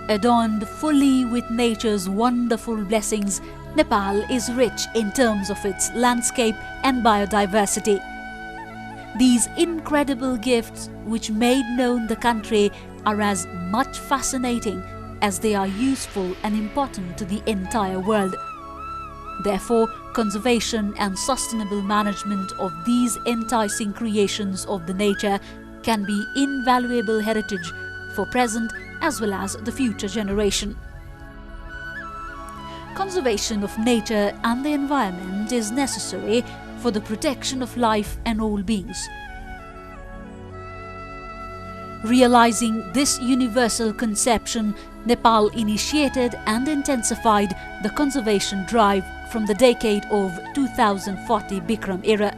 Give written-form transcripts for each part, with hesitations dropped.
Adorned fully with nature's wonderful blessings, Nepal is rich in terms of its landscape and biodiversity. These incredible gifts which made known the country are as much fascinating as they are useful and important to the entire world. Therefore, conservation and sustainable management of these enticing creations of the nature can be invaluable heritage for present as well as the future generation. Conservation of nature and the environment is necessary for the protection of life and all beings. Realizing this universal conception, Nepal initiated and intensified the conservation drive from the decade of 2040 Bikram era.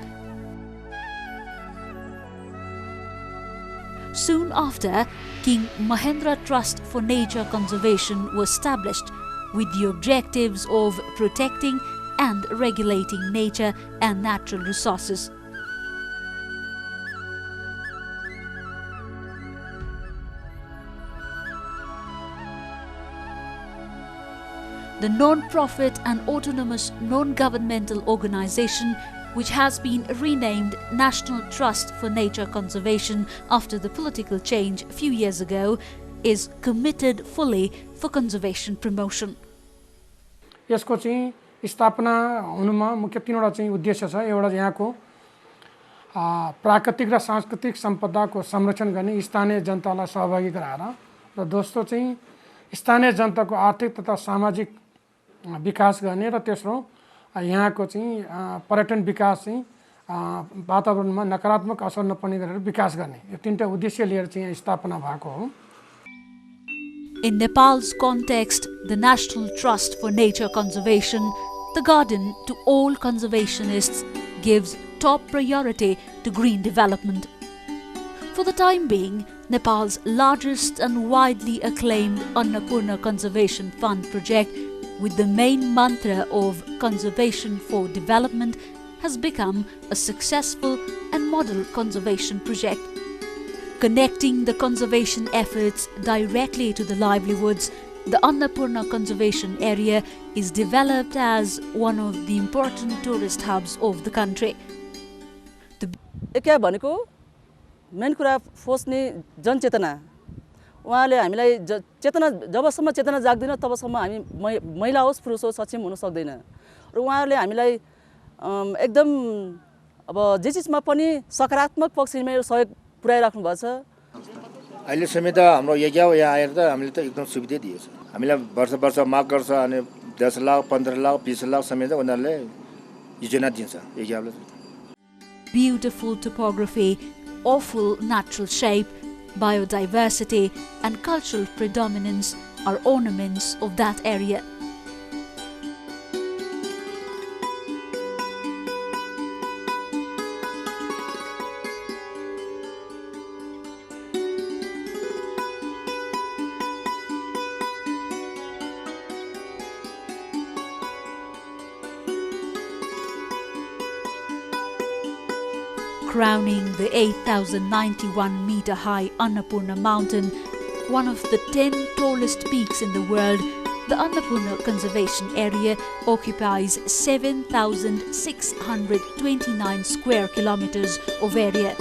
Soon after, King Mahendra Trust for Nature Conservation was established with the objectives of protecting and regulating nature and natural resources. The non-profit and autonomous non-governmental organization, which has been renamed National Trust for Nature Conservation after the political change a few years ago, is committed fully for conservation promotion. यसको चाहिँ स्थापना हुनुमा मुख्य तीनवटा चाहिँ उद्देश्य छ। एउटा यहाँको प्राकृतिक र सांस्कृतिक सम्पदाको संरक्षण गर्ने स्थानीय जनतालाई सहभागी गराएर र दोस्रो चाहिँ स्थानीय जनताको आर्थिक तथा सामाजिक विकास गर्ने र तेस्रो यहाँको चाहिँ पर्यटन विकास चाहिँ वातावरणमा नकारात्मक असर नपर्ने गरेर विकास गर्ने यो तीनटा उद्देश्य लिएर चाहिँ स्थापना भएको हो। In Nepal's context, the National Trust for Nature Conservation, the garden to all conservationists, gives top priority to green development. For the time being, Nepal's largest and widely acclaimed Annapurna Conservation Fund project, with the main mantra of conservation for development, has become a successful and model conservation project. Connecting the conservation efforts directly to the livelihoods, the Annapurna Conservation Area is developed as one of the important tourist hubs of the country. क्या भनेको main कुरा फोस्ने जनचेतना उहाँले हामीलाई चेतना जबसम्म चेतना जाग्दैन तबसम्म हामी महिला होस् पुरुष होस् सक्षम हुन सक्दैन र उहाँहरूले हामीलाई एकदम अब जे चिजमा पनि सकारात्मक पक्षमा सहयोग पुर्याइराख्नु भएको छ। अहिले समेत हाम्रो यहाँ आएर त हामीले त एकदम सुविधा दिएछ। हामीलाई वर्ष माग गर्छ अनि 10 लाख 15 लाख 20 लाख समेत उनीहरूले योजना दिन्छ यहाँले। Beautiful topography, awful natural shape, biodiversity and cultural predominance are ornaments of that area. Crowning the 8,091-meter-high Annapurna mountain, one of the 10 tallest peaks in the world, the Annapurna Conservation Area occupies 7,629 square kilometers of area.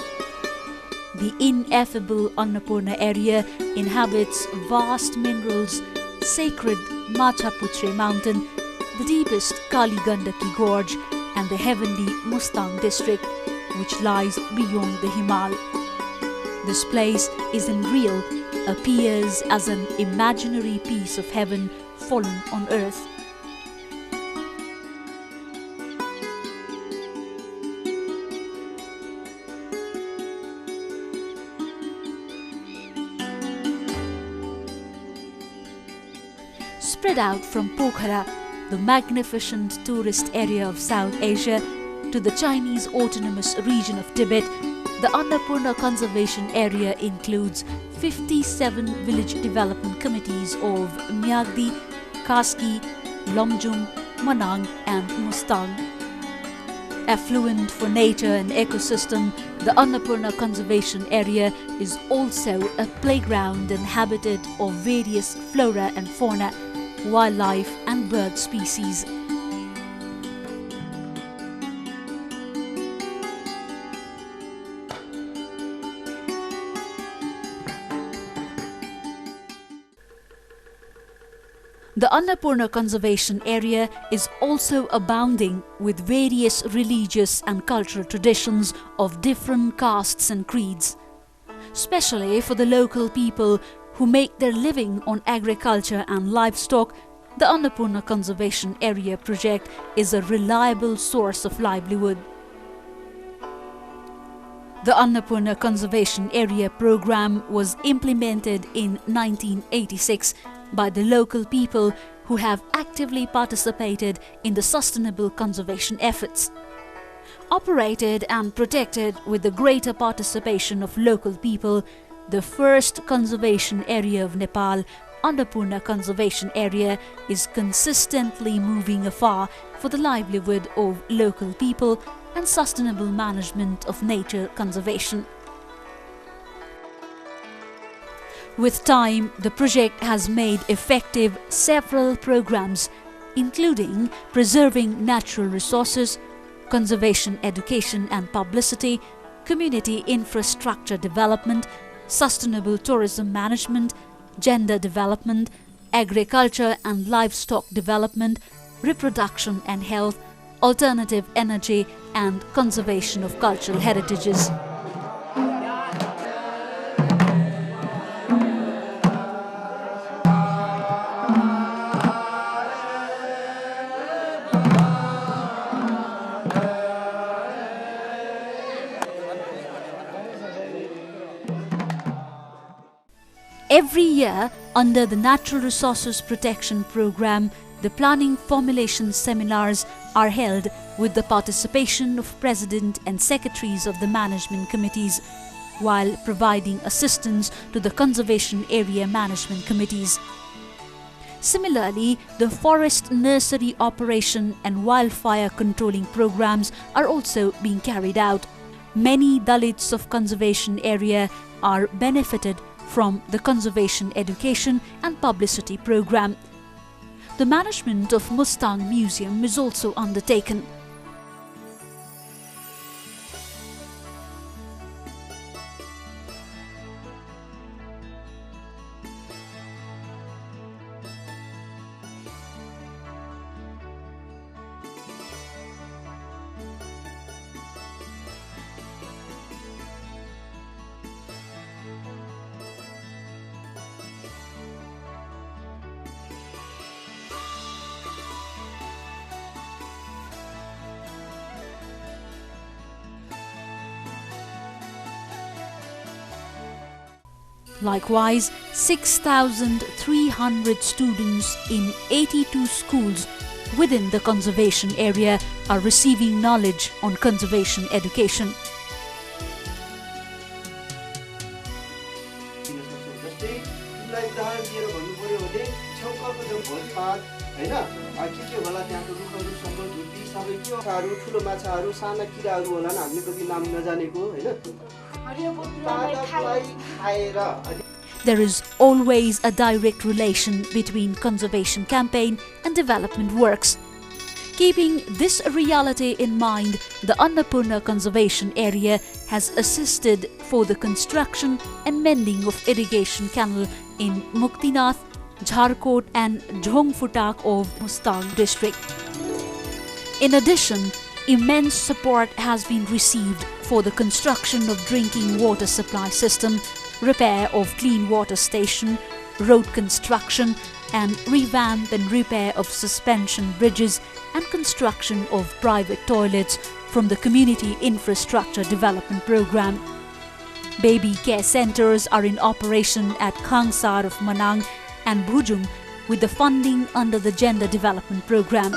The ineffable Annapurna area inhabits vast minerals, sacred Machaputre mountain, the deepest Kali Gandaki gorge, and the heavenly Mustang district, which lies beyond the Himal. This place isn't real, appears as an imaginary piece of heaven fallen on earth. Spread out from Pokhara, the magnificent tourist area of South Asia, to the Chinese Autonomous Region of Tibet, the Annapurna Conservation Area includes 57 village development committees of Myagdi, Kaski, Lomjung, Manang and Mustang. Affluent for nature and ecosystem, the Annapurna Conservation Area is also a playground inhabited of various flora and fauna, wildlife and bird species. The Annapurna Conservation Area is also abounding with various religious and cultural traditions of different castes and creeds. Especially for the local people who make their living on agriculture and livestock, the Annapurna Conservation Area project is a reliable source of livelihood. The Annapurna Conservation Area program was implemented in 1986 by the local people who have actively participated in the sustainable conservation efforts. Operated and protected with the greater participation of local people, the first conservation area of Nepal, Annapurna Conservation Area, is consistently moving afar for the livelihood of local people and sustainable management of nature conservation. With time, the project has made effective several programs, including preserving natural resources, conservation education and publicity, community infrastructure development, sustainable tourism management, gender development, agriculture and livestock development, reproduction and health, alternative energy and conservation of cultural heritages. Every year, under the Natural Resources Protection Program, the planning formulation seminars are held with the participation of President and Secretaries of the Management Committees, while providing assistance to the Conservation Area Management Committees. Similarly, the Forest Nursery Operation and Wildfire Controlling programs are also being carried out. Many Dalits of Conservation Area are benefited from the Conservation Education and Publicity program. The management of Mustang Museum is also undertaken. Likewise, 6,300 students in 82 schools within the conservation area are receiving knowledge on conservation education. There is always a direct relation between conservation campaign and development works. Keeping this reality in mind, the Annapurna Conservation Area has assisted for the construction and mending of irrigation canal in Muktinath, Jharkot and Jhongfutak of Mustang district. In addition, immense support has been received for the construction of drinking water supply system, repair of clean water station, road construction and revamp and repair of suspension bridges and construction of private toilets from the Community Infrastructure Development Program. Baby care centers are in operation at Khangsar of Manang and Bhujung with the funding under the Gender Development Program.